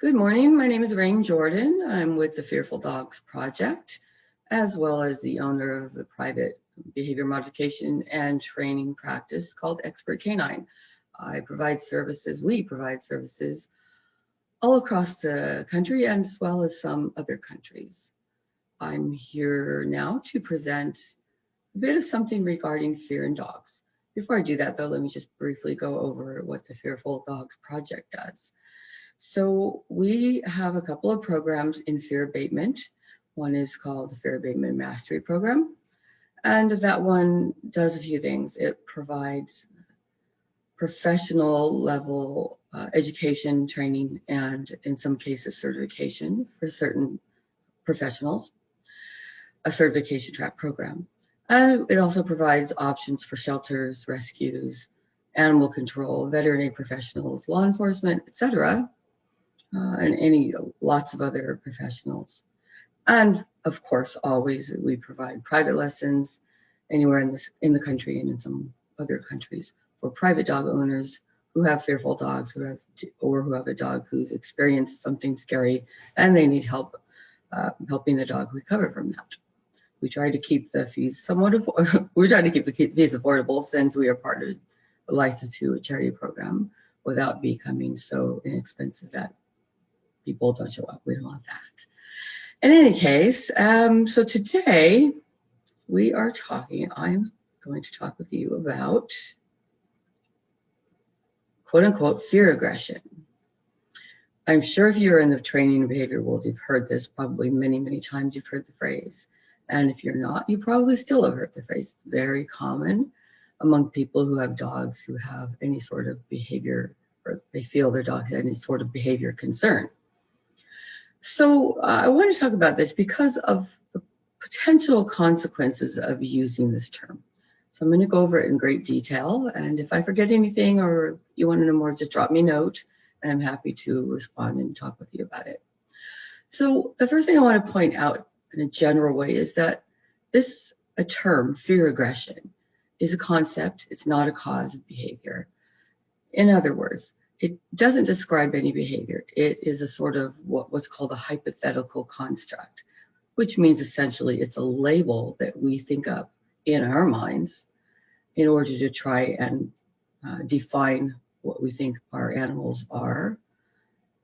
Good morning. My name is Rain Jordan. I'm with the Fearful Dogs Project, as well as the owner of the private behavior modification and training practice called Expert Canine. We provide services all across the country and as well as some other countries. I'm here now to present a bit of something regarding fear in dogs. Before I do that, though, let me just briefly go over what the Fearful Dogs Project does. So we have a couple of programs in fear abatement. One is called the Fear Abatement Mastery Program. And that one does a few things. It provides professional level education, training, and in some cases certification for certain professionals, a certification track program. And it also provides options for shelters, rescues, animal control, veterinary professionals, law enforcement, etc., and lots of other professionals. And of course, always we provide private lessons anywhere in the country and in some other countries for private dog owners who have fearful dogs who have a dog who's experienced something scary and they need help helping the dog recover from that. We try to keep the fees we're trying to keep the fees affordable since we are part of a license to a charity program without becoming so inexpensive that people don't show up. We don't want that. In any case, so today I'm going to talk with you about quote unquote fear aggression. I'm sure if you're in the training and behavior world, you've heard this probably many, many times. You've heard the phrase. And if you're not, you probably still have heard the phrase. It's very common among people who have dogs who have any sort of behavior, or they feel their dog has any sort of behavior concern. So I want to talk about this because of the potential consequences of using this term. So I'm going to go over it in great detail. And if I forget anything or you want to know more, just drop me a note and I'm happy to respond and talk with you about it. So the first thing I want to point out in a general way is that a term, fear aggression, is a concept. It's not a cause of behavior. In other words, it doesn't describe any behavior. It is a sort of what's called a hypothetical construct, which means essentially it's a label that we think up in our minds in order to try and define what we think our animals are.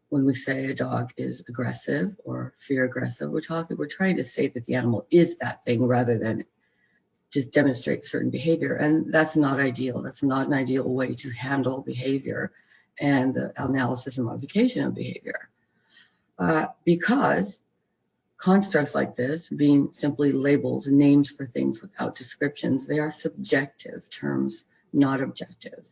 When we say a dog is aggressive or fear aggressive, we're trying to say that the animal is that thing rather than just demonstrate certain behavior. And that's not ideal. That's not an ideal way to handle behavior and the analysis and modification of behavior. Because constructs like this, being simply labels, names for things without descriptions, they are subjective terms, not objective.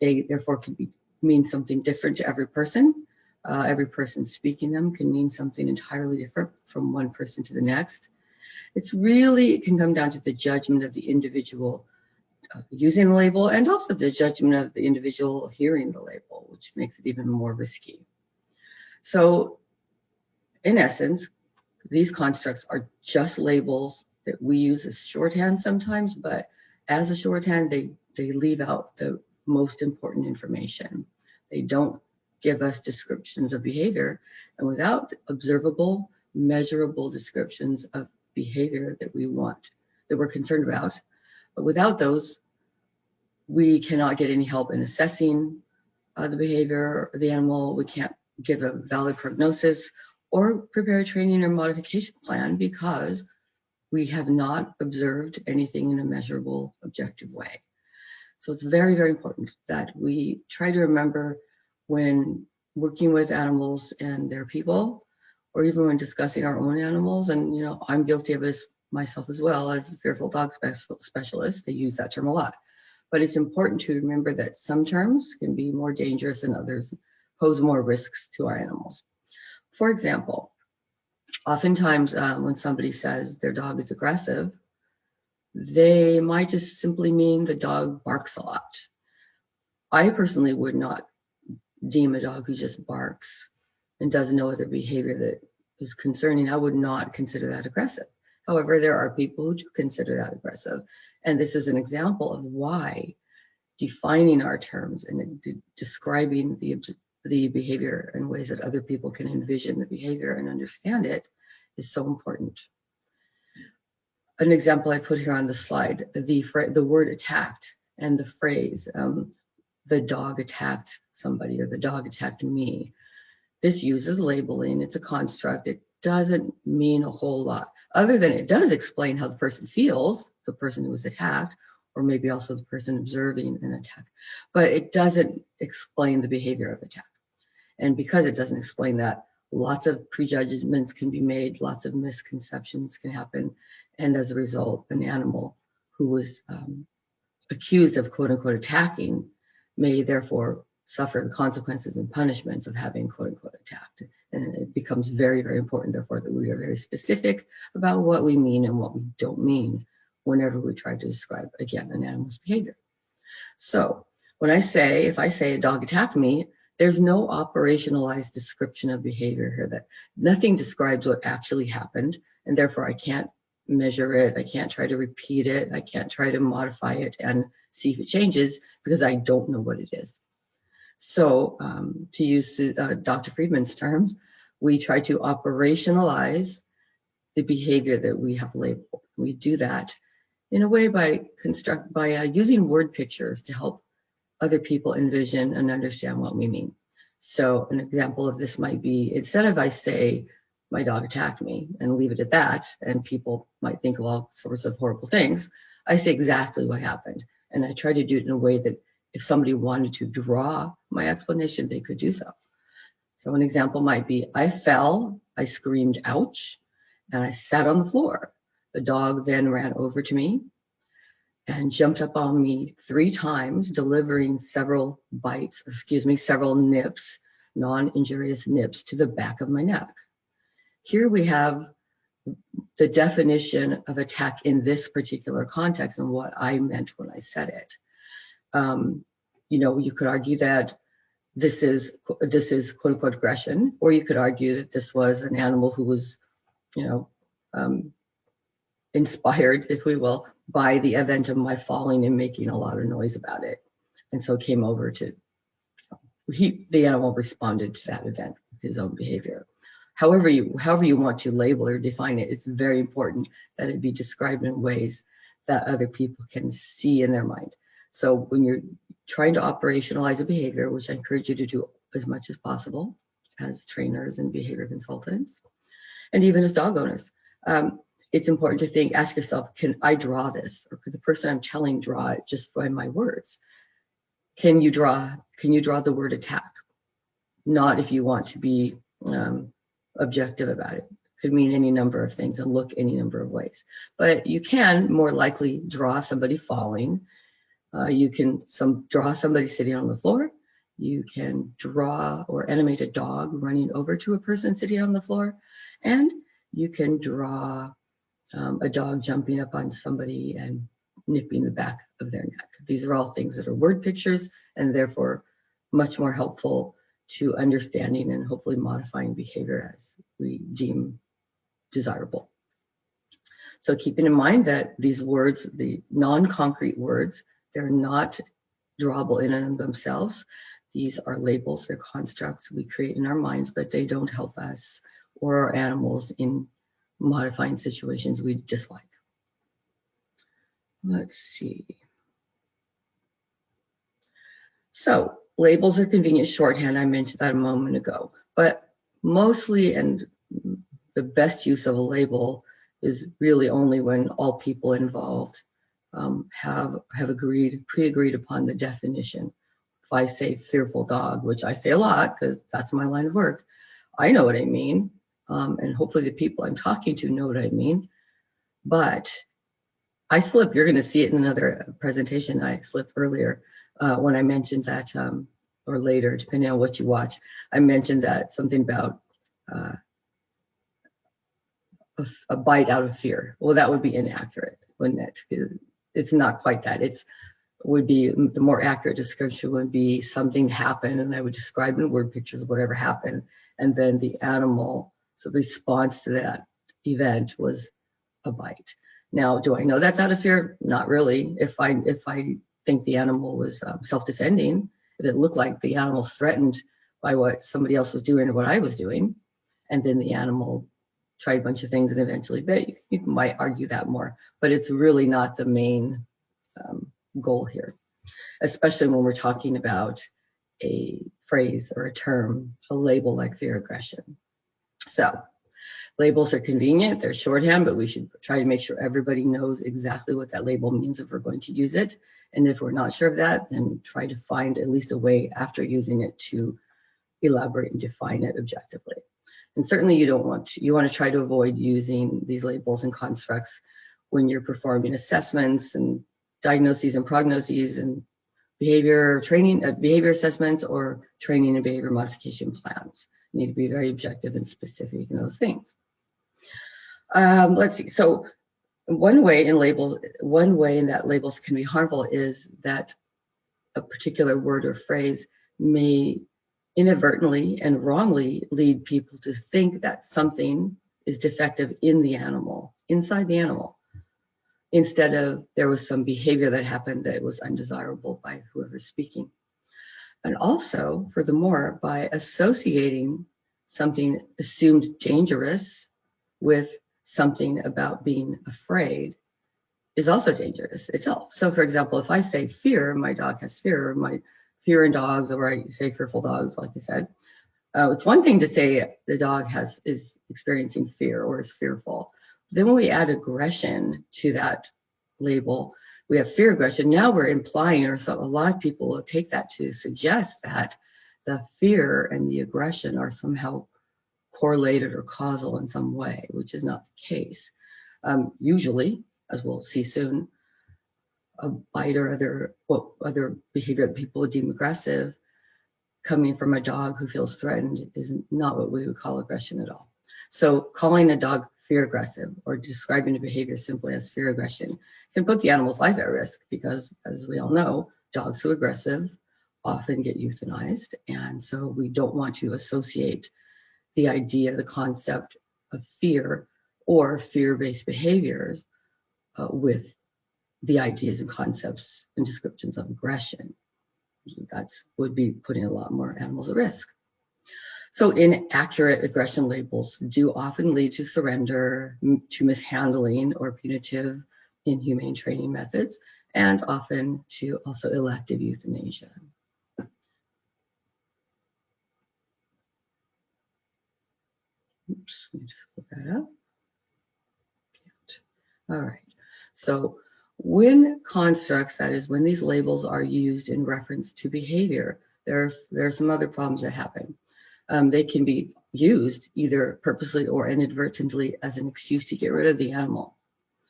They therefore can mean something different to every person. Every person speaking them can mean something entirely different from one person to the next. It can come down to the judgment of the individual using the label and also the judgment of the individual hearing the label, which makes it even more risky. So in essence, these constructs are just labels that we use as shorthand sometimes, but as a shorthand, they leave out the most important information. They don't give us descriptions of behavior, and without observable, measurable descriptions of behavior that we're concerned about, but without those, we cannot get any help in assessing the behavior of the animal. We can't give a valid prognosis or prepare a training or modification plan because we have not observed anything in a measurable, objective way. So it's very, very important that we try to remember when working with animals and their people, or even when discussing our own animals. And, I'm guilty of this myself as well as a fearful dog specialist. I use that term a lot. But it's important to remember that some terms can be more dangerous than others, pose more risks to our animals. For example, oftentimes when somebody says their dog is aggressive, they might just simply mean the dog barks a lot. I personally would not deem a dog who just barks and does no other behavior that is concerning. I would not consider that aggressive. However, there are people who do consider that aggressive. And this is an example of why defining our terms and describing the the behavior in ways that other people can envision the behavior and understand it is so important. An example I put here on the slide, the word attacked and the phrase, the dog attacked somebody or the dog attacked me. This uses labeling. It's a construct. It doesn't mean a whole lot, other than it does explain how the person feels, the person who was attacked, or maybe also the person observing an attack. But it doesn't explain the behavior of attack. And because it doesn't explain that, lots of prejudgments can be made, lots of misconceptions can happen. And as a result, an animal who was accused of quote unquote attacking may therefore suffer the consequences and punishments of having quote unquote attacked. And it becomes very, very important, therefore, that we are very specific about what we mean and what we don't mean whenever we try to describe, again, an animal's behavior. So if I say a dog attacked me, there's no operationalized description of behavior here. That nothing describes what actually happened, and therefore I can't measure it, I can't try to repeat it, I can't try to modify it and see if it changes because I don't know what it is. So to use Dr. Friedman's terms, we try to operationalize the behavior that we have labeled. We do that in a way by using word pictures to help other people envision and understand what we mean. So an example of this might be, instead of I say, my dog attacked me and leave it at that, and people might think of all sorts of horrible things, I say exactly what happened. And I try to do it in a way that if somebody wanted to draw my explanation, they could do so. So an example might be, I fell, I screamed, ouch, and I sat on the floor. The dog then ran over to me and jumped up on me 3 times, delivering several nips, non-injurious nips to the back of my neck. Here we have the definition of attack in this particular context and what I meant when I said it. You could argue that this is quote unquote aggression, or you could argue that this was an animal who was, inspired, if we will, by the event of my falling and making a lot of noise about it. And so came over to, the animal responded to that event with his own behavior. However you want to label or define it, it's very important that it be described in ways that other people can see in their mind. So when you're trying to operationalize a behavior, which I encourage you to do as much as possible as trainers and behavior consultants, and even as dog owners, it's important to ask yourself, can I draw this? Or could the person I'm telling draw it just by my words? Can you draw the word attack? Not if you want to be objective about it. Could mean any number of things and look any number of ways. But you can more likely draw somebody falling. You can draw somebody sitting on the floor. You can draw or animate a dog running over to a person sitting on the floor. And you can draw a dog jumping up on somebody and nipping the back of their neck. These are all things that are word pictures and therefore much more helpful to understanding and hopefully modifying behavior as we deem desirable. So keeping in mind that these words, the non-concrete words, they're not drawable in and of themselves. These are labels, they're constructs we create in our minds, but they don't help us or our animals in modifying situations we dislike. Let's see. So labels are convenient shorthand. I mentioned that a moment ago, but mostly, and the best use of a label is really only when all people involved have pre-agreed upon the definition. If I say fearful dog, which I say a lot because that's my line of work, I know what I mean. And hopefully the people I'm talking to know what I mean. But I slip, you're going to see it in another presentation. I slipped earlier when I mentioned that, or later, depending on what you watch, I mentioned that something about a bite out of fear. Well, that would be inaccurate, wouldn't it? It's not quite that. Would be the more accurate description would be something happened, and I would describe in word pictures whatever happened, and then the animal, so the response to that event was a bite. Now, do I know that's out of fear? Not really. If I think the animal was self-defending, if it looked like the animal's threatened by what somebody else was doing or what I was doing. And then the animal tried a bunch of things and eventually bit. You might argue that more, but it's really not the main goal here, especially when we're talking about a phrase or a term, a label like fear aggression. So labels are convenient, they're shorthand, but we should try to make sure everybody knows exactly what that label means if we're going to use it. And if we're not sure of that, then try to find at least a way after using it to elaborate and define it objectively. And certainly you want to try to avoid using these labels and constructs when you're performing assessments and diagnoses and prognoses and behavior training, behavior assessments or training and behavior modification plans. You need to be very objective and specific in those things. Let's see. So one way in that labels can be harmful is that a particular word or phrase may inadvertently and wrongly lead people to think that something is defective in the animal, inside the animal, instead of there was some behavior that happened that was undesirable by whoever's speaking. And also, furthermore, by associating something assumed dangerous with something about being afraid is also dangerous itself. So for example, if I say fear, my dog has fear, or my fear in dogs, or I say fearful dogs, like I said, it's one thing to say the dog is experiencing fear or is fearful. Then when we add aggression to that label, we have fear aggression. Now we're implying, or so a lot of people will take that to suggest that the fear and the aggression are somehow correlated or causal in some way, which is not the case. Usually, as we'll see soon, a bite or other behavior that people would deem aggressive coming from a dog who feels threatened is not what we would call aggression at all. So calling a dog fear aggressive or describing a behavior simply as fear aggression can put the animal's life at risk because, as we all know, dogs who are aggressive often get euthanized. And so we don't want to associate the idea, the concept of fear or fear-based behaviors with the ideas and concepts and descriptions of aggression. That would be putting a lot more animals at risk. So inaccurate aggression labels do often lead to surrender, to mishandling or punitive, inhumane training methods, and often to also elective euthanasia. Oops, let me just put that up. All right, so when constructs, that is when these labels are used in reference to behavior, there are some other problems that happen. They can be used either purposely or inadvertently as an excuse to get rid of the animal.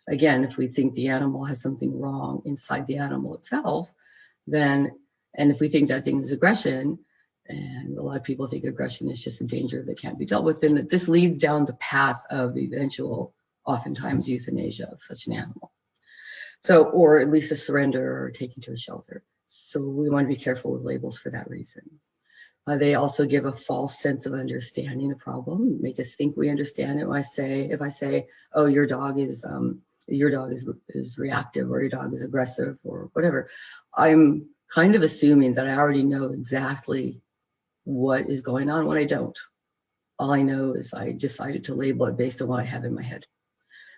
Again, if we think the animal has something wrong inside the animal itself, then, and if we think that thing is aggression, and a lot of people think aggression is just a danger that can't be dealt with, then this leads down the path of eventual, oftentimes, euthanasia of such an animal. So, or at least a surrender or taking to a shelter. So we want to be careful with labels for that reason. They also give a false sense of understanding a problem, make us think we understand it. If I say, oh, your dog is reactive, or your dog is aggressive, or whatever, I'm kind of assuming that I already know exactly what is going on when I don't. All I know is I decided to label it based on what I have in my head.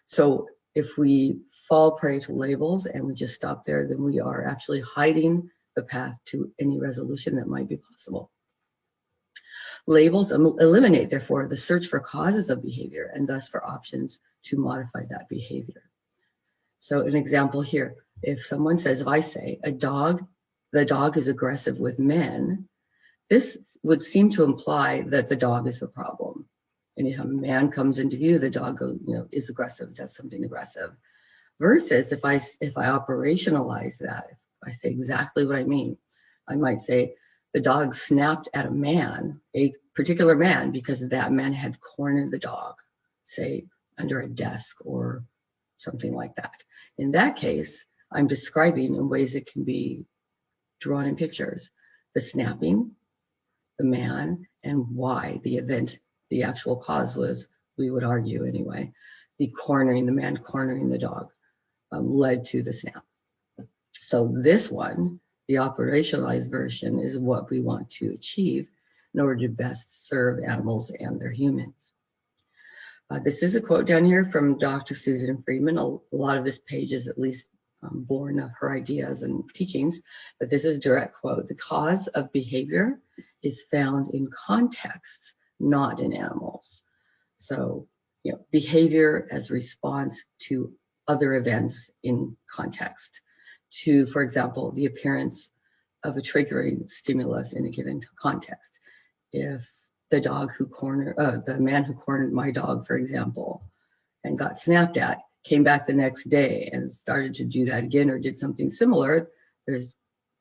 So if we fall prey to labels and we just stop there, then we are actually hiding the path to any resolution that might be possible. Labels eliminate, therefore, the search for causes of behavior and thus for options to modify that behavior. So an example here, if someone says, if I say the dog is aggressive with men, this would seem to imply that the dog is the problem. Anytime a man comes into view, the dog is aggressive, does something aggressive. Versus if I operationalize that, if I say exactly what I mean, I might say the dog snapped at a particular man, because that man had cornered the dog, say under a desk or something like that. In that case, I'm describing in ways that can be drawn in pictures, the snapping, the man, and why the event, the actual cause was, we would argue anyway, the man cornering the dog led to the snap. So this one, the operationalized version, is what we want to achieve, in order to best serve animals and their humans. This is a quote down here from Dr. Susan Friedman. A lot of this page is at least born of her ideas and teachings, but this is a direct quote. The cause of behavior is found in context, not in animals. So, behavior as response to other events in context, to, for example, the appearance of a triggering stimulus in a given context. If the man who cornered my dog, for example, and got snapped at, came back the next day and started to do that again or did something similar, there's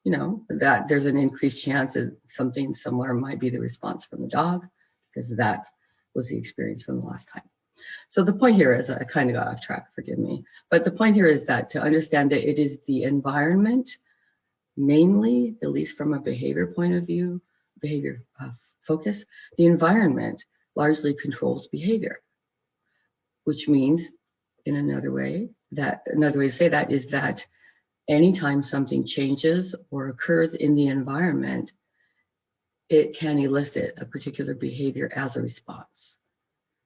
an increased chance that something similar might be the response from the dog, because that was the experience from the last time. So the point here is, I kind of got off track, forgive me, but the point here is that to understand that it is the environment, mainly, at least from a behavior point of view, behavior focus, the environment largely controls behavior, which means, in another way to say that is that anytime something changes or occurs in the environment, it can elicit a particular behavior as a response.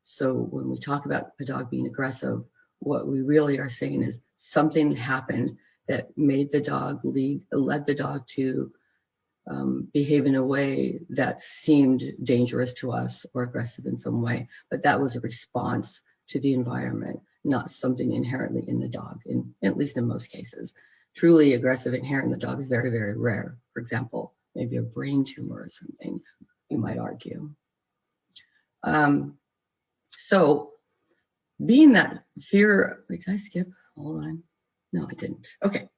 So when we talk about a dog being aggressive, what we really are saying is something happened that made the dog led the dog to behave in a way that seemed dangerous to us or aggressive in some way, but that was a response to the environment, not something inherently in the dog, at least in most cases. Truly aggressive inherent in the dog is very, very rare. For example, maybe a brain tumor or something, you might argue. So being that fear, wait, did I skip? Hold on. No, I didn't. Okay.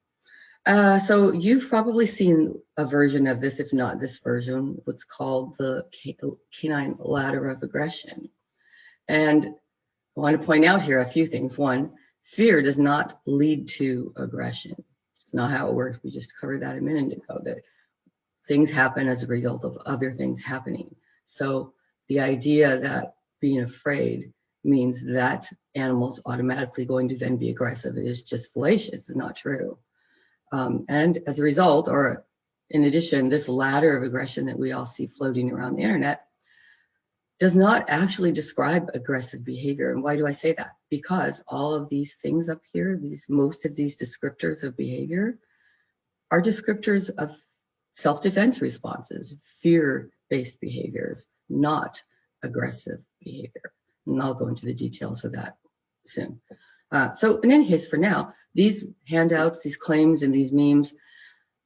So you've probably seen a version of this, if not this version, what's called the canine ladder of aggression. And I want to point out here a few things. One, fear does not lead to aggression. It's not how it works. We just covered that a minute ago, that things happen as a result of other things happening. So the idea that being afraid means that animal's automatically going to then be aggressive is just fallacious. It's not true. And as a result, or in addition, this ladder of aggression that we all see floating around the internet does not actually describe aggressive behavior. And why do I say that? Because all of these things up here, most of these descriptors of behavior are descriptors of self-defense responses, fear-based behaviors, not aggressive behavior. And I'll go into the details of that soon. So in any case, for now, these handouts, these claims, and these memes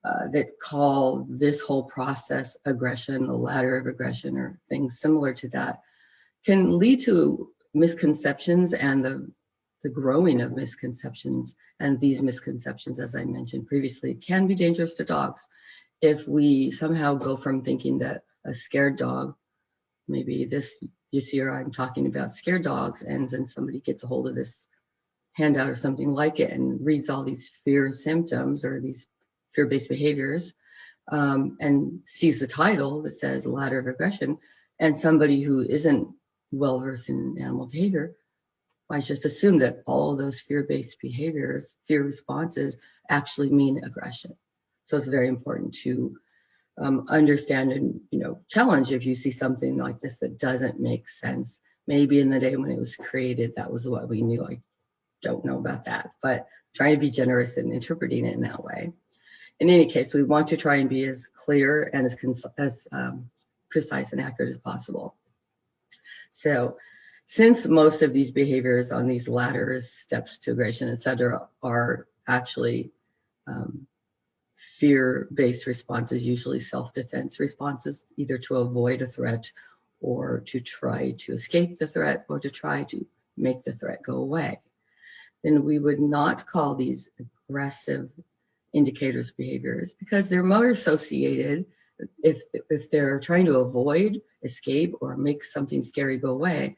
that call this whole process aggression, the ladder of aggression, or things similar to that, can lead to misconceptions and the growing of misconceptions. And these misconceptions, as I mentioned previously, can be dangerous to dogs. If we somehow go from thinking that a scared dog, maybe this year I'm talking about scared dogs, and then somebody gets a hold of this handout or something like it and reads all these fear symptoms or these fear-based behaviors, and sees the title that says ladder of aggression, and somebody who isn't well-versed in animal behavior might just assume that all of those fear-based behaviors, fear responses, actually mean aggression. So it's very important to understand and challenge if you see something like this that doesn't make sense. Maybe in the day when it was created, that was what we knew. I don't know about that, but trying to be generous in interpreting it in that way. In any case, we want to try and be as clear and as precise and accurate as possible. So since most of these behaviors on these ladders, steps to aggression, etc., are actually fear-based responses, usually self-defense responses, either to avoid a threat or to try to escape the threat or to try to make the threat go away, then we would not call these aggressive indicators of behaviors, because they're more associated, if they're trying to avoid, escape, or make something scary go away,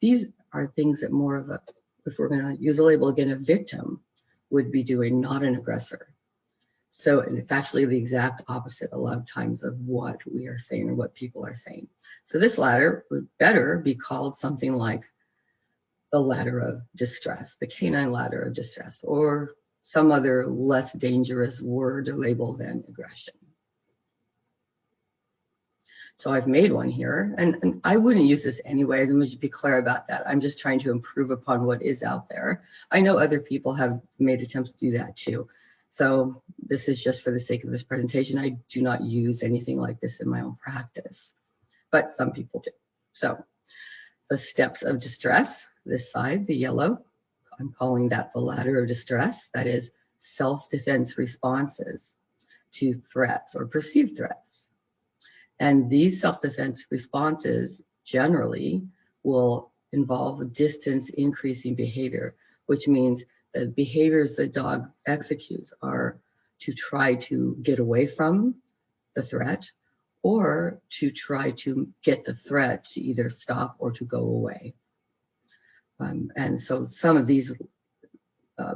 these are things that more of a, if we're going to use a label again, a victim would be doing, not an aggressor. So, and it's actually the exact opposite a lot of times of what we are saying or what people are saying. So this ladder would better be called something like the ladder of distress, the canine ladder of distress, or some other less dangerous word or label than aggression. So I've made one here, and I wouldn't use this anyway. Let me just be clear about that. I'm just trying to improve upon what is out there. I know other people have made attempts to do that too. So this is just for the sake of this presentation. I do not use anything like this in my own practice, but some people do. So the steps of distress, this side, the yellow, I'm calling that the ladder of distress. That is self-defense responses to threats or perceived threats. And these self-defense responses generally will involve distance increasing behavior, which means the behaviors the dog executes are to try to get away from the threat or to try to get the threat to either stop or to go away. And so some of these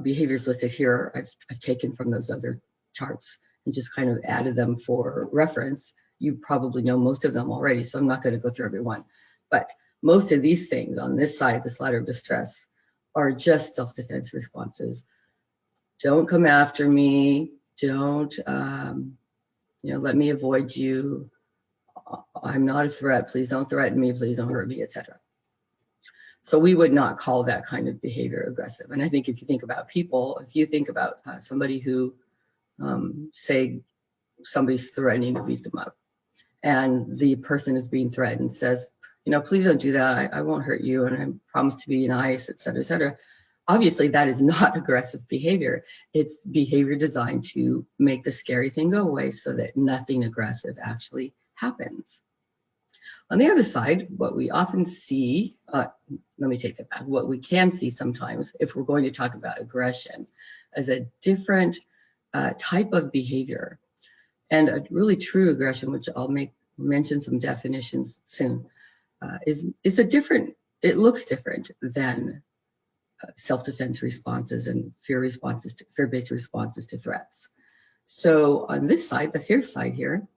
behaviors listed here, I've taken from those other charts and just kind of added them for reference. You probably know most of them already, so I'm not going to go through every one. But most of these things on this side, this ladder of distress, are just self-defense responses. Don't come after me. Don't, let me avoid you. I'm not a threat. Please don't threaten me. Please don't hurt me, etc. So we would not call that kind of behavior aggressive. And I think if you think about people, if you think about somebody who, say, somebody's threatening to beat them up, and the person is being threatened, says, please don't do that. I won't hurt you, and I promise to be nice, et cetera, et cetera. Obviously, that is not aggressive behavior. It's behavior designed to make the scary thing go away so that nothing aggressive actually happens. On the other side, what we often see, let me take that back, what we can see sometimes, if we're going to talk about aggression, as a different type of behavior. And a really true aggression, which I'll mention some definitions soon, is a different, it looks different than self-defense responses and fear-based responses to threats. So on this side, the fear side here,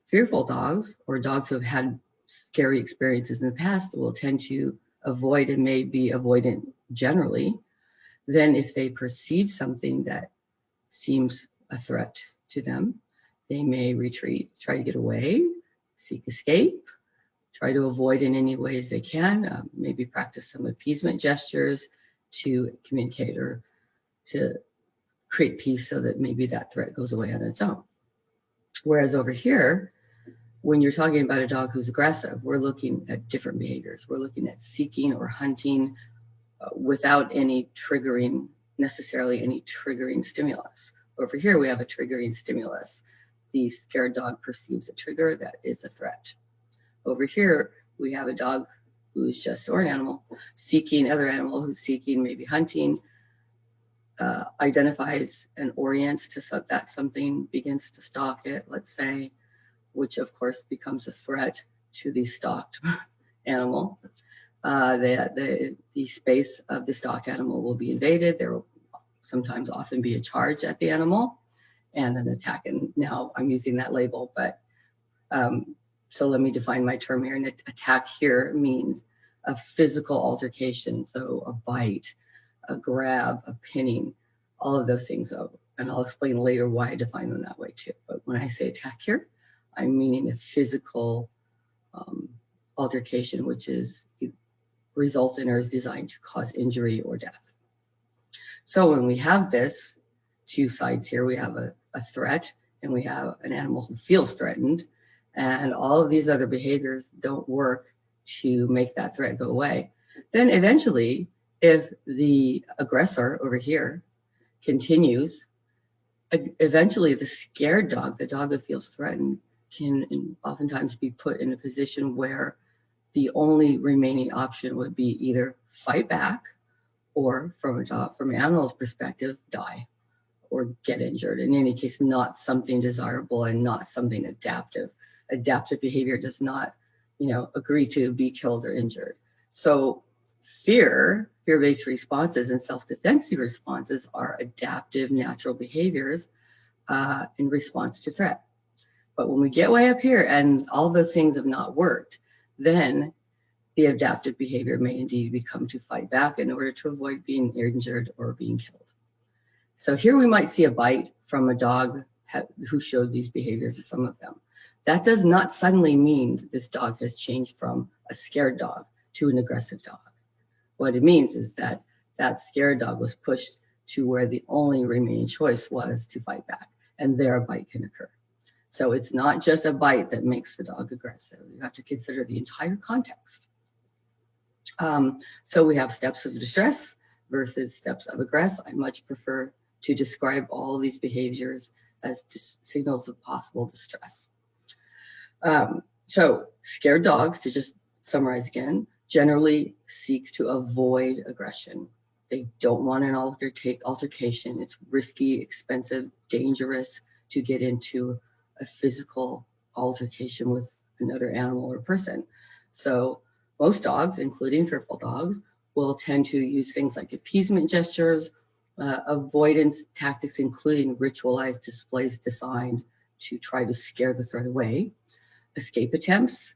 fearful dogs or dogs who have had scary experiences in the past will tend to avoid and may be avoidant generally. Then if they perceive something that seems a threat to them, they may retreat, try to get away, seek escape, try to avoid in any ways they can, maybe practice some appeasement gestures to communicate or to create peace so that maybe that threat goes away on its own. Whereas over here, when you're talking about a dog who's aggressive, we're looking at different behaviors. We're looking at seeking or hunting without necessarily any triggering stimulus. Over here, we have a triggering stimulus. The scared dog perceives a trigger that is a threat. Over here, we have a dog who's just, or an animal, seeking other animal who's seeking, maybe hunting, identifies and orients to that something, begins to stalk it, let's say, which of course becomes a threat to the stalked animal. The space of the stalked animal will be invaded. There will sometimes often be a charge at the animal and an attack. And now I'm using that label, but so let me define my term here. An attack here means a physical altercation, so a bite, a grab, a pinning, all of those things. And I'll explain later why I define them that way too. But when I say attack here, I'm meaning a physical altercation, which results in or is designed to cause injury or death. So when we have this, two sides here, we have a threat and we have an animal who feels threatened, and all of these other behaviors don't work to make that threat go away. Then eventually, if the aggressor over here continues, eventually the scared dog, the dog that feels threatened, can oftentimes be put in a position where the only remaining option would be either fight back or, from an animal's perspective, die or get injured. In any case, not something desirable and not something adaptive. Adaptive behavior does not, agree to be killed or injured. So fear-based responses and self-defensive responses are adaptive natural behaviors in response to threat. But when we get way up here and all those things have not worked, then the adaptive behavior may indeed become to fight back in order to avoid being injured or being killed. So here we might see a bite from a dog who showed these behaviors, some of them. That does not suddenly mean this dog has changed from a scared dog to an aggressive dog. What it means is that that scared dog was pushed to where the only remaining choice was to fight back, and there a bite can occur. So it's not just a bite that makes the dog aggressive. You have to consider the entire context. So we have steps of distress versus steps of aggress. I much prefer to describe all of these behaviors as signals of possible distress. So scared dogs, to just summarize again, generally seek to avoid aggression. They don't want an altercation. It's risky, expensive, dangerous to get into a physical altercation with another animal or person. So most dogs, including fearful dogs, will tend to use things like appeasement gestures, avoidance tactics, including ritualized displays designed to try to scare the threat away, escape attempts,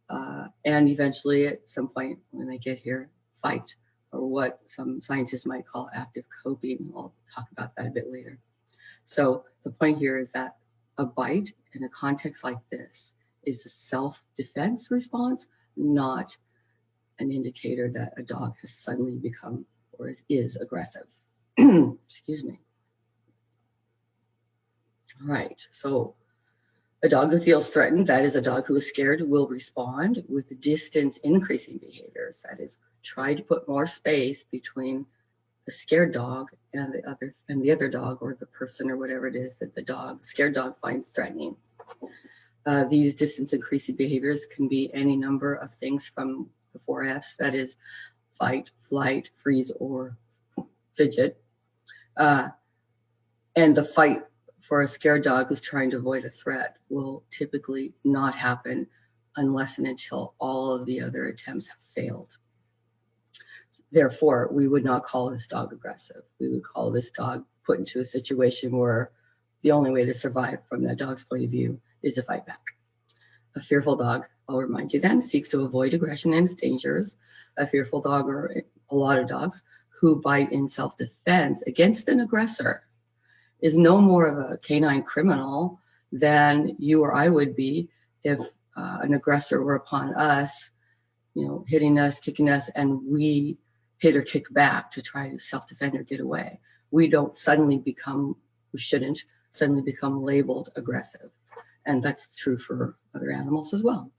and eventually at some point when they get here, fight, or what some scientists might call active coping. I'll talk about that a bit later. So the point here is that a bite in a context like this is a self-defense response, not an indicator that a dog has suddenly become or is aggressive. Excuse me. All right, so a dog who feels threatened, that is a dog who is scared, will respond with distance increasing behaviors. That is, try to put more space between the scared dog and the other dog, or the person or whatever it is that the scared dog finds threatening. These distance increasing behaviors can be any number of things from the 4 Fs, that is fight, flight, freeze, or fidget. And the fight for a scared dog who's trying to avoid a threat will typically not happen unless and until all of the other attempts have failed. Therefore, we would not call this dog aggressive. We would call this dog put into a situation where the only way to survive from that dog's point of view is to fight back. A fearful dog, I'll remind you then, seeks to avoid aggression and its dangers. A fearful dog, or a lot of dogs, who bite in self-defense against an aggressor is no more of a canine criminal than you or I would be if an aggressor were upon us, hitting us, kicking us, and we hit or kick back to try to self-defend or get away. We shouldn't suddenly become labeled aggressive. And that's true for other animals as well.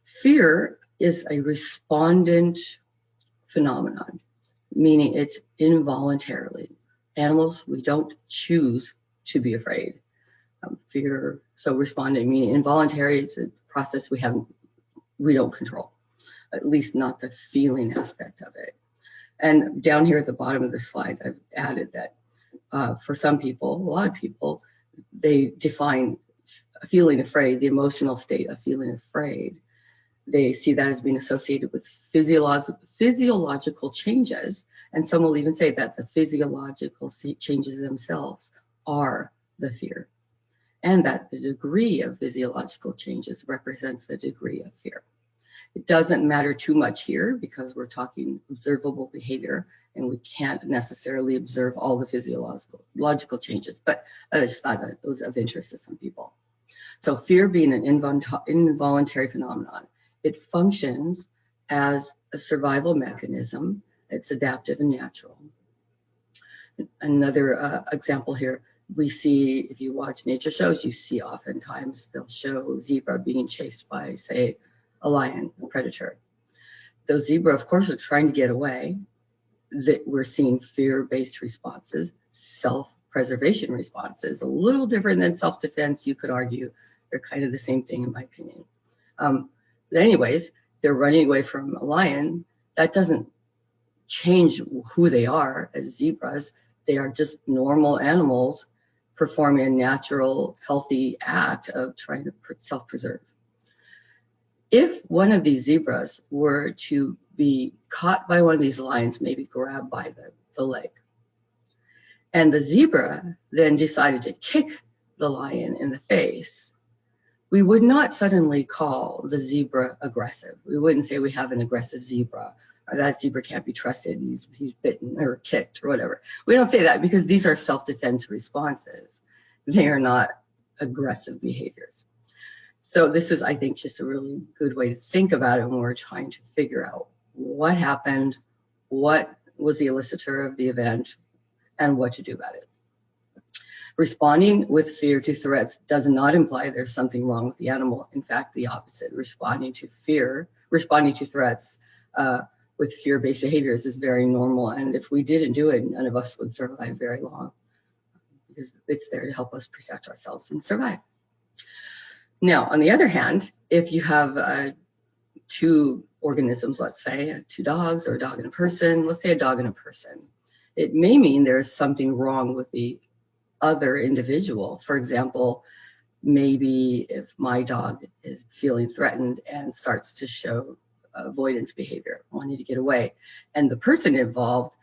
Fear is a respondent phenomenon, meaning it's involuntarily. Animals, we don't choose to be afraid. Fear, so responding, meaning involuntary, it's a process we don't control, at least not the feeling aspect of it. And down here at the bottom of the slide, I've added that for some people, a lot of people, they define feeling afraid, the emotional state of feeling afraid. They see that as being associated with physiological changes. And some will even say that the physiological changes themselves are the fear, and that the degree of physiological changes represents the degree of fear. It doesn't matter too much here because we're talking observable behavior and we can't necessarily observe all the physiological changes, but I just thought that it was of interest to some people. So fear being an involuntary phenomenon, it functions as a survival mechanism. It's adaptive and natural. Another example here, we see, if you watch nature shows, you see oftentimes they'll show zebra being chased by, say, a lion, a predator. Those zebra, of course, are trying to get away. That we're seeing fear-based responses, self-preservation responses, a little different than self-defense, you could argue. They're kind of the same thing, in my opinion. But anyways, they're running away from a lion. That doesn't change who they are as zebras. They are just normal animals performing a natural, healthy act of trying to self-preserve. If one of these zebras were to be caught by one of these lions, maybe grabbed by the leg, and the zebra then decided to kick the lion in the face, we would not suddenly call the zebra aggressive. We wouldn't say we have an aggressive zebra, or that zebra can't be trusted, he's bitten or kicked or whatever. We don't say that because these are self-defense responses. They are not aggressive behaviors. So this is, I think, just a really good way to think about it when we're trying to figure out what happened, what was the elicitor of the event, and what to do about it. Responding with fear to threats does not imply there's something wrong with the animal. In fact, the opposite. Responding to threats with fear-based behaviors is very normal. And if we didn't do it, none of us would survive very long, because it's there to help us protect ourselves and survive. Now, on the other hand, if you have two organisms, let's say two dogs or a dog and a person, let's say a dog and a person, it may mean there's something wrong with the other individual. For example, maybe if my dog is feeling threatened and starts to show avoidance behavior, wanting to get away, and the person involved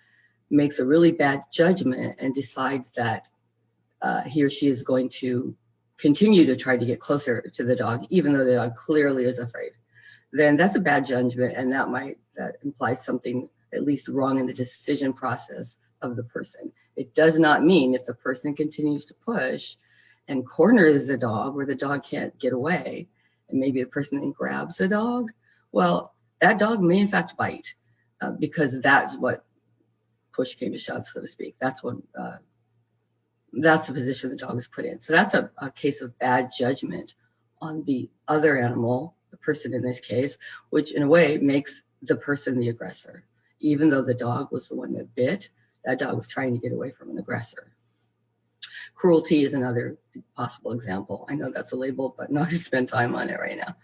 makes a really bad judgment and decides that he or she is going to continue to try to get closer to the dog, even though the dog clearly is afraid, then that's a bad judgment, and that implies something at least wrong in the decision process of the person. It does not mean if the person continues to push and corners the dog where the dog can't get away, and maybe the person then grabs the dog, well, that dog may in fact bite, because that's what push came to shove, so to speak. That's the position the dog is put in. So that's a case of bad judgment on the other animal, the person in this case, which in a way makes the person the aggressor. Even though the dog was the one that bit, that dog was trying to get away from an aggressor. Cruelty is another possible example. I know that's a label, but not to spend time on it right now.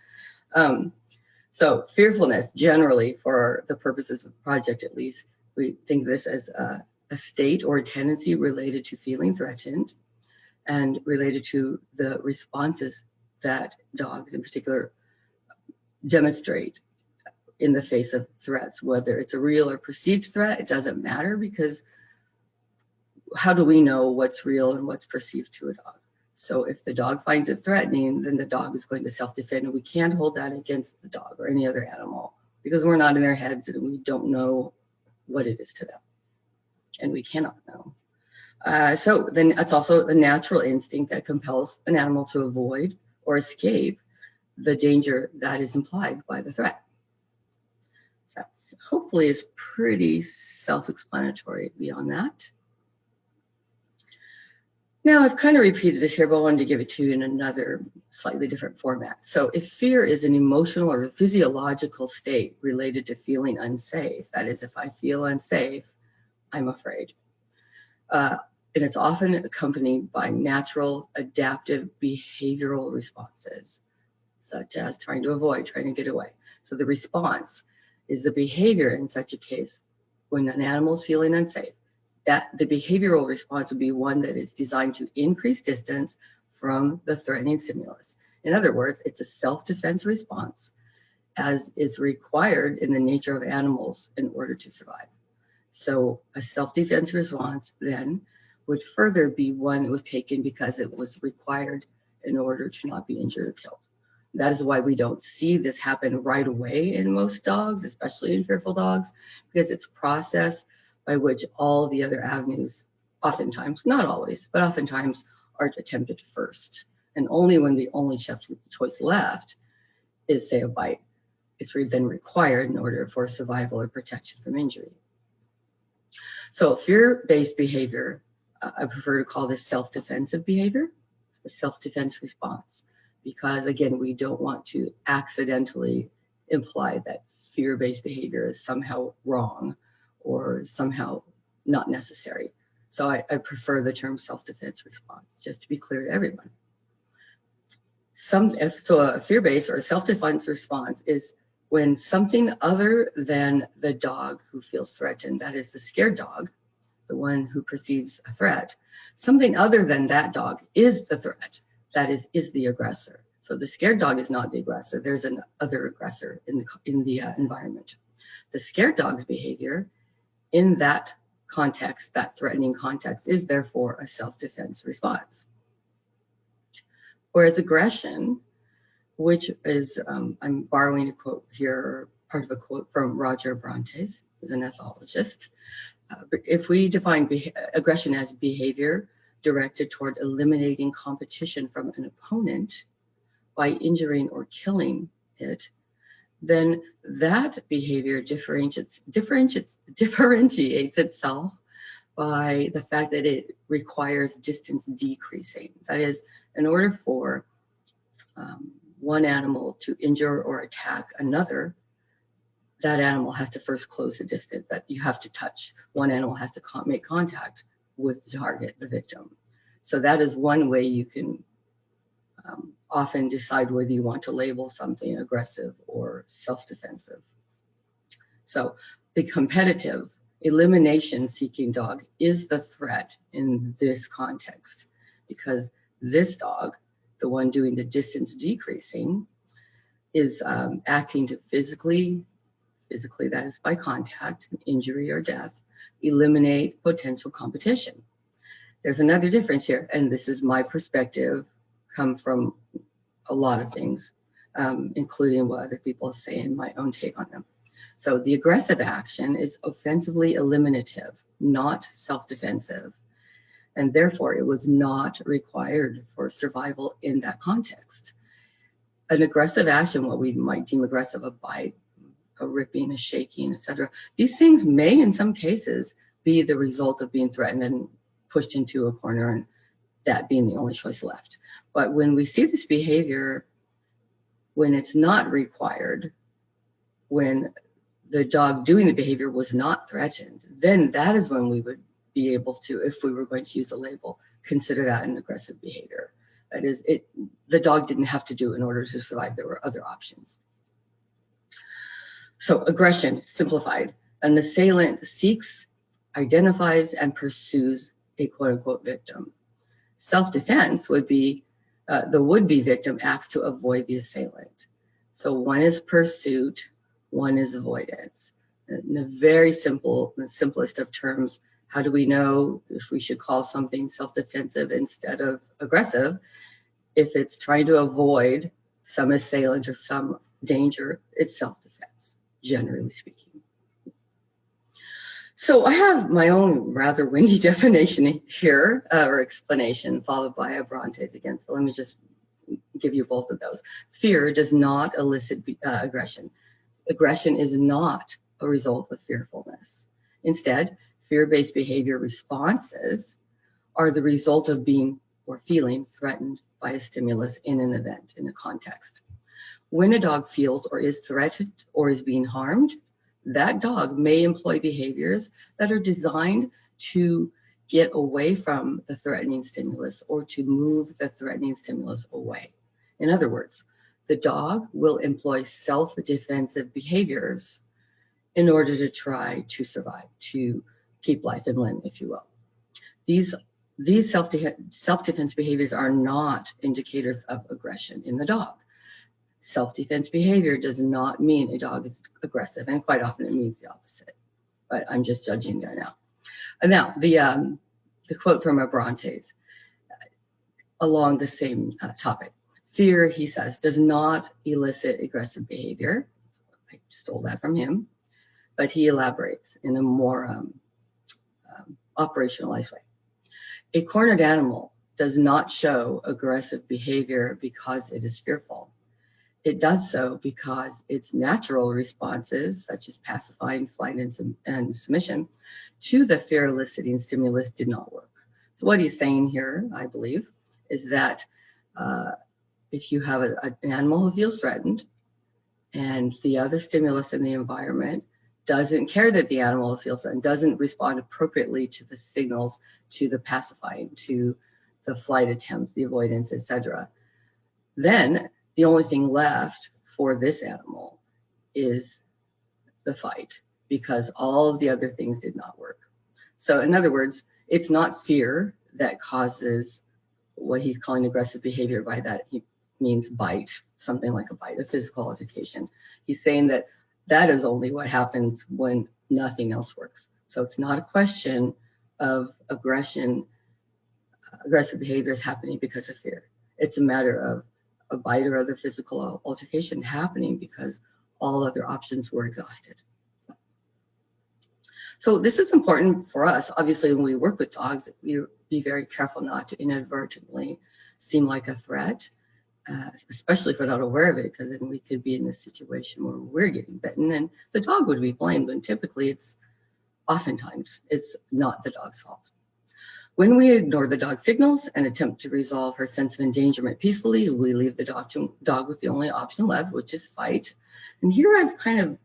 So fearfulness, generally, for the purposes of the project at least, we think this as a state or a tendency related to feeling threatened and related to the responses that dogs in particular demonstrate in the face of threats. Whether it's a real or perceived threat, it doesn't matter, because how do we know what's real and what's perceived to a dog? So if the dog finds it threatening, then the dog is going to self-defend, and we can't hold that against the dog or any other animal, because we're not in their heads and we don't know what it is to them, and we cannot know. So then it's also a natural instinct that compels an animal to avoid or escape the danger that is implied by the threat. So that's hopefully is pretty self-explanatory beyond that. Now, I've kind of repeated this here, but I wanted to give it to you in another slightly different format. So if fear is an emotional or a physiological state related to feeling unsafe, that is, if I feel unsafe, I'm afraid. And it's often accompanied by natural adaptive behavioral responses, such as trying to avoid, trying to get away. So the response is the behavior in such a case when an animal is feeling unsafe. That the behavioral response would be one that is designed to increase distance from the threatening stimulus. In other words, it's a self-defense response, as is required in the nature of animals in order to survive. So a self-defense response then would further be one that was taken because it was required in order to not be injured or killed. That is why we don't see this happen right away in most dogs, especially in fearful dogs, because it's a process by which all the other avenues, oftentimes, not always, but oftentimes, are attempted first. And only when the only choice left is, say, a bite, it's then required in order for survival or protection from injury. So fear-based behavior, I prefer to call this self-defensive behavior, a self-defense response, because again, we don't want to accidentally imply that fear-based behavior is somehow wrong or somehow not necessary. So I prefer the term self-defense response, just to be clear to everyone. So a fear-based or a self-defense response is when something other than the dog who feels threatened, that is the scared dog, the one who perceives a threat, something other than that dog is the threat, that is the aggressor. So the scared dog is not the aggressor, there's an other aggressor in the environment. The scared dog's behavior in that context, that threatening context, is therefore a self-defense response. Whereas aggression, which is, I'm borrowing a quote here, part of a quote from Roger Brontes, who's an ethologist. If we define aggression as behavior directed toward eliminating competition from an opponent by injuring or killing it, then that behavior differentiates itself by the fact that it requires distance decreasing. That is, in order for one animal to injure or attack another, that animal has to first close the distance that you have to touch. One animal has to make contact with the target, the victim. So that is one way you can often decide whether you want to label something aggressive or self-defensive. So the competitive elimination-seeking dog is the threat in this context, because this dog, the one doing the distance decreasing, is acting to physically, that is by contact, injury or death, eliminate potential competition. There's another difference here, and this is my perspective, come from a lot of things, including what other people say and my own take on them. So the aggressive action is offensively eliminative, not self-defensive, and therefore it was not required for survival in that context. An aggressive action, what we might deem aggressive, a bite, a ripping, a shaking, etc., these things may in some cases be the result of being threatened and pushed into a corner, and that being the only choice left. But when we see this behavior, when it's not required, when the dog doing the behavior was not threatened, then that is when we would be able to, if we were going to use a label, consider that an aggressive behavior. That is, the dog didn't have to do it in order to survive. There were other options. So aggression, simplified. An assailant seeks, identifies, and pursues a quote-unquote victim. Self-defense would be the would-be victim acts to avoid the assailant. So one is pursuit, one is avoidance. In a very simple, the simplest of terms, how do we know if we should call something self-defensive instead of aggressive? If it's trying to avoid some assailant or some danger, it's self-defense, generally speaking. So I have my own rather windy definition here, or explanation, followed by a Bronte's again. So let me just give you both of those. Fear does not elicit aggression. Aggression is not a result of fearfulness. Instead, fear-based behavior responses are the result of being or feeling threatened by a stimulus in an event, in a context. When a dog feels or is threatened or is being harmed, that dog may employ behaviors that are designed to get away from the threatening stimulus or to move the threatening stimulus away. In other words, the dog will employ self-defensive behaviors in order to try to survive, to keep life in limb, if you will. These self-defense behaviors are not indicators of aggression in the dog. Self-defense behavior does not mean a dog is aggressive, and quite often it means the opposite. But I'm just judging there now. And now the quote from Abrantes along the same topic. Fear, he says, does not elicit aggressive behavior. I stole that from him, but he elaborates in a more operationalized way. A cornered animal does not show aggressive behavior because it is fearful. It does so because its natural responses, such as pacifying, flight, and submission, to the fear-eliciting stimulus did not work. So what he's saying here, I believe, is that if you have an animal who feels threatened and the other stimulus in the environment doesn't care that the animal feels threatened, doesn't respond appropriately to the signals, to the pacifying, to the flight attempt, the avoidance, etc., then the only thing left for this animal is the fight, because all of the other things did not work. So in other words, it's not fear that causes what he's calling aggressive behavior. By that, he means bite, something like a bite, a physical altercation. He's saying that that is only what happens when nothing else works. So it's not a question of aggressive behaviors happening because of fear. It's a matter of a bite or other physical altercation happening because all other options were exhausted. So this is important for us. Obviously, when we work with dogs, be very careful not to inadvertently seem like a threat, especially if we're not aware of it, because then we could be in this situation where we're getting bitten and the dog would be blamed, when typically oftentimes it's not the dog's fault. When we ignore the dog's signals and attempt to resolve her sense of endangerment peacefully, we leave the dog with the only option left, which is fight. And here I've kind of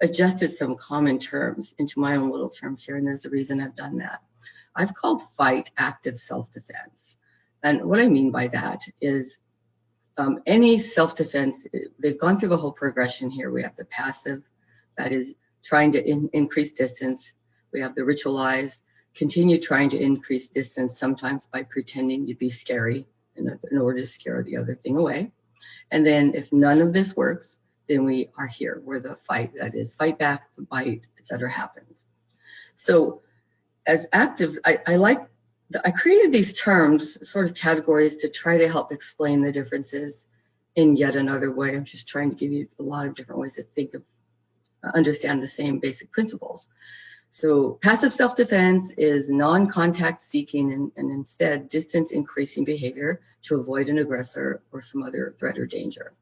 adjusted some common terms into my own little terms here, and there's a reason I've done that. I've called fight active self-defense. And what I mean by that is any self-defense, they've gone through the whole progression here. We have the passive, that is trying to increase distance. We have the ritualized, continue trying to increase distance, sometimes by pretending to be scary in order to scare the other thing away. And then if none of this works, then we are here where the fight, that is fight back, the bite, etc. happens. So as active, I created these terms, sort of categories, to try to help explain the differences in yet another way. I'm just trying to give you a lot of different ways to think of, understand the same basic principles. So passive self-defense is non-contact seeking and instead distance increasing behavior to avoid an aggressor or some other threat or danger.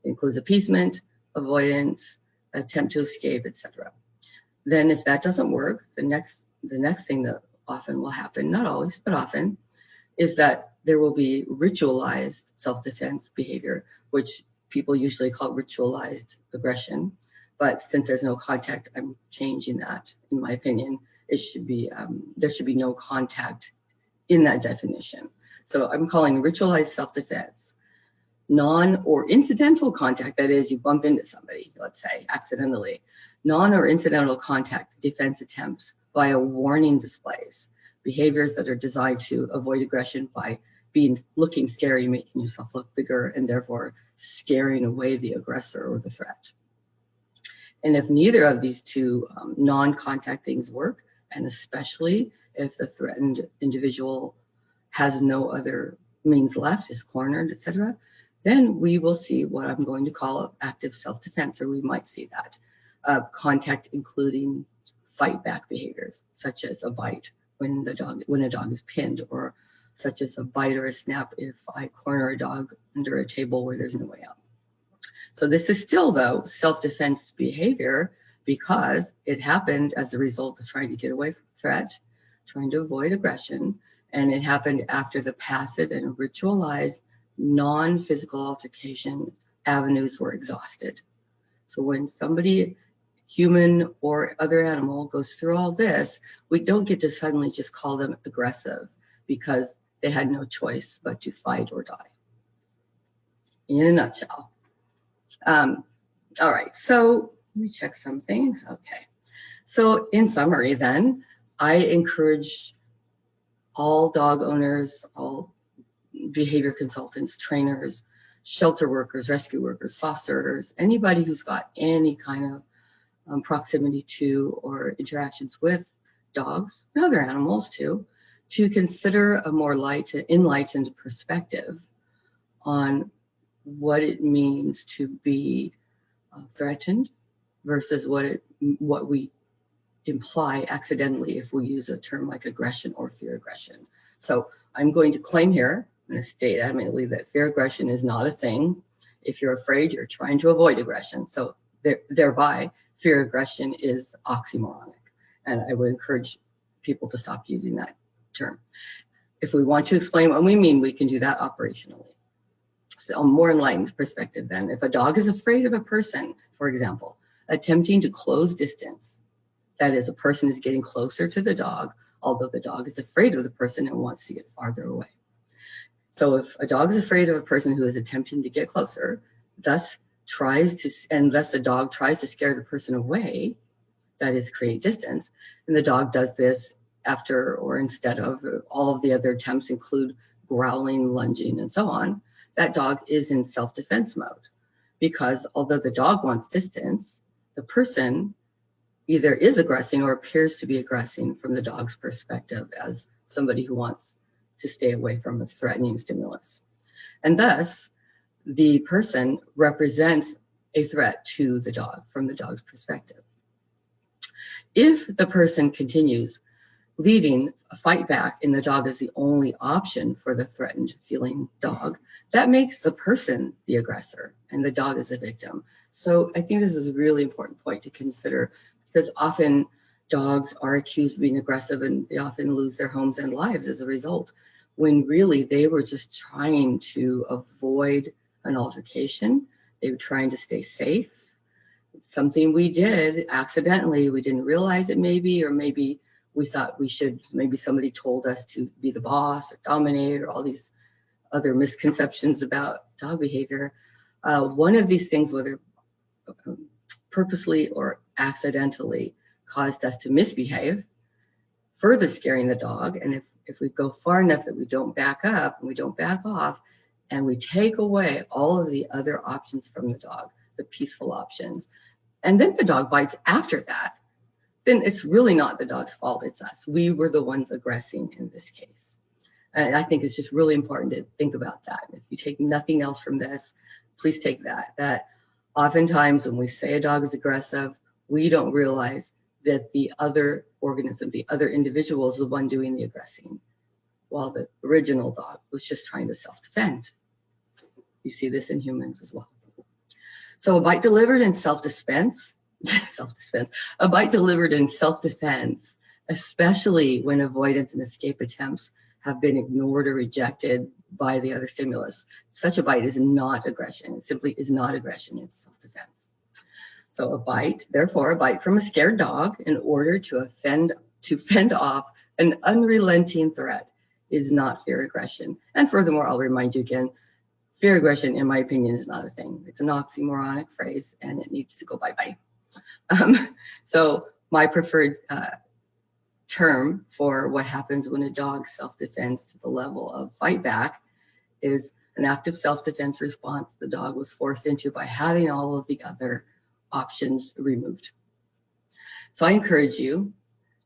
It includes appeasement, avoidance, attempt to escape, etc. Then if that doesn't work, the next thing that often will happen, not always, but often, is that there will be ritualized self-defense behavior, which people usually call ritualized aggression. But since there's no contact, I'm changing that. In my opinion, it should be there should be no contact in that definition. So I'm calling ritualized self-defense non or incidental contact. That is, you bump into somebody, let's say, accidentally. Non or incidental contact defense attempts via warning displays, behaviors that are designed to avoid aggression by looking scary, making yourself look bigger, and therefore scaring away the aggressor or the threat. And if neither of these two non-contact things work, and especially if the threatened individual has no other means left, is cornered, etc., then we will see what I'm going to call active self-defense, or we might see that. Contact including fight back behaviors, such as a bite when a dog is pinned, or such as a bite or a snap if I corner a dog under a table where there's no way out. So this is still, though, self-defense behavior because it happened as a result of trying to get away from threat, trying to avoid aggression, and it happened after the passive and ritualized non-physical altercation avenues were exhausted. So when somebody, human or other animal, goes through all this, we don't get to suddenly just call them aggressive because they had no choice but to fight or die. In a nutshell. All right, so let me check something. Okay, so in summary then, I encourage all dog owners, all behavior consultants, trainers, shelter workers, rescue workers, fosterers, anybody who's got any kind of proximity to or interactions with dogs and other animals too, to consider a more enlightened perspective on what it means to be threatened versus what we imply accidentally if we use a term like aggression or fear aggression. So I'm going to claim here, I'm going to state adamantly that fear aggression is not a thing. If you're afraid, you're trying to avoid aggression. So thereby, fear aggression is oxymoronic. And I would encourage people to stop using that term. If we want to explain what we mean, we can do that operationally. So a more enlightened perspective then. If a dog is afraid of a person, for example, attempting to close distance, that is, a person is getting closer to the dog, although the dog is afraid of the person and wants to get farther away. So if a dog is afraid of a person who is attempting to get closer, thus the dog tries to scare the person away, that is, create distance, and the dog does this after or instead of all of the other attempts include growling, lunging, and so on, that dog is in self-defense mode. Because although the dog wants distance, the person either is aggressing or appears to be aggressing from the dog's perspective as somebody who wants to stay away from a threatening stimulus. And thus, the person represents a threat to the dog from the dog's perspective. If the person continues leaving a fight back and the dog is the only option for the threatened feeling dog, that makes the person the aggressor and the dog is a victim. So I think this is a really important point to consider, because often dogs are accused of being aggressive and they often lose their homes and lives as a result, when really they were just trying to avoid an altercation. They were trying to stay safe. Something we did accidentally, we didn't realize it maybe, or maybe we thought we should, maybe somebody told us to be the boss or dominate, or all these other misconceptions about dog behavior. One of these things, whether purposely or accidentally, caused us to misbehave, further scaring the dog. And if we go far enough that we don't back up and we don't back off, and we take away all of the other options from the dog, the peaceful options, and then the dog bites after that, then it's really not the dog's fault, it's us. We were the ones aggressing in this case. And I think it's just really important to think about that. If you take nothing else from this, please take that oftentimes when we say a dog is aggressive, we don't realize that the other organism, the other individual, is the one doing the aggressing, while the original dog was just trying to self-defend. You see this in humans as well. So a bite delivered in self-defense, a bite delivered in self-defense, especially when avoidance and escape attempts have been ignored or rejected by the other stimulus. Such a bite is not aggression. It simply is not aggression, it's self-defense. So a bite, therefore, a bite from a scared dog in order to fend off an unrelenting threat is not fear aggression. And furthermore, I'll remind you again, fear aggression, in my opinion, is not a thing. It's an oxymoronic phrase and it needs to go bye-bye. So my preferred term for what happens when a dog self-defends to the level of fight back is an active self-defense response the dog was forced into by having all of the other options removed. So I encourage you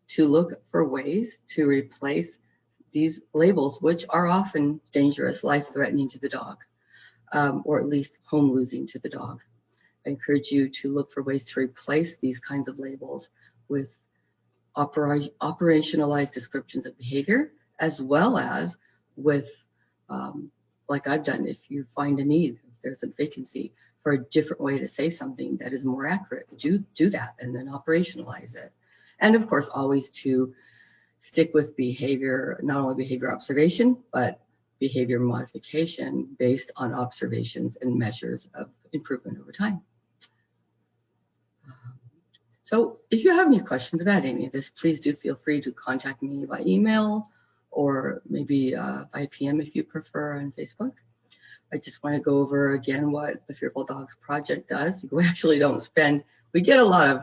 to look for ways to replace these labels, which are often dangerous, life-threatening to the dog, or at least home-losing to the dog. I encourage you to look for ways to replace these kinds of labels with operationalized descriptions of behavior, as well as with, like I've done, if you find a need, if there's a vacancy for a different way to say something that is more accurate, do that and then operationalize it. And of course, always to stick with behavior, not only behavior observation, but behavior modification based on observations and measures of improvement over time. So if you have any questions about any of this, please do feel free to contact me by email or maybe by PM if you prefer on Facebook. I just want to go over again what the Fearful Dogs Project does. We actually don't we get a lot of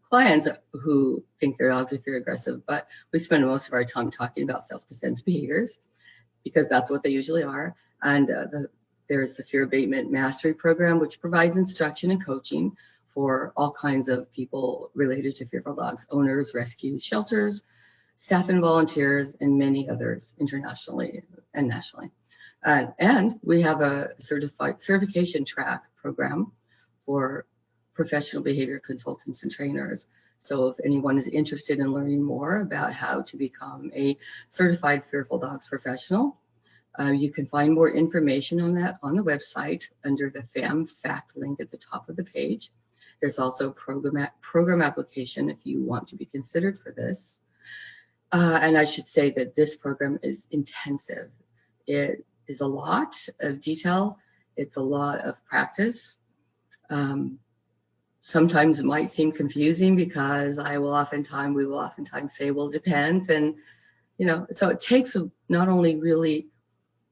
clients who think their dogs are fear aggressive, but we spend most of our time talking about self-defense behaviors because that's what they usually are. And there's the Fear Abatement Mastery Program, which provides instruction and coaching for all kinds of people related to fearful dogs, owners, rescues, shelters, staff and volunteers, and many others internationally and nationally. And we have a certification track program for professional behavior consultants and trainers. So if anyone is interested in learning more about how to become a certified Fearful Dogs professional, you can find more information on that on the website under the FAM FACT link at the top of the page. There's also program application if you want to be considered for this. And I should say that this program is intensive. It is a lot of detail. It's a lot of practice. Sometimes it might seem confusing because we will oftentimes say, well, it depends. And, so it takes not only really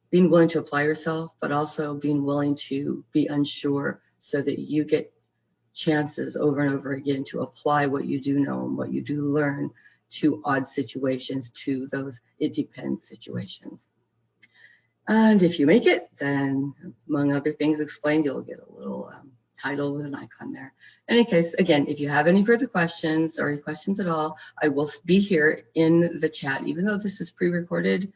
being willing to apply yourself, but also being willing to be unsure so that you get chances over and over again to apply what you do know and what you do learn to odd situations, to those it depends situations. And if you make it, then among other things explained, you'll get a little title with an icon there. In any case, again, if you have any further questions or any questions at all, I will be here in the chat. Even though this is pre-recorded,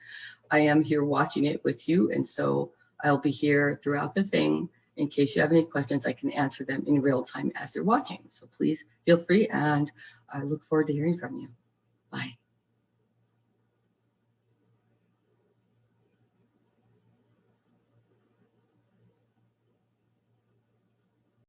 I am here watching it with you. And so I'll be here throughout the thing. In case you have any questions, I can answer them in real time as you're watching. So please feel free, and I look forward to hearing from you. Bye.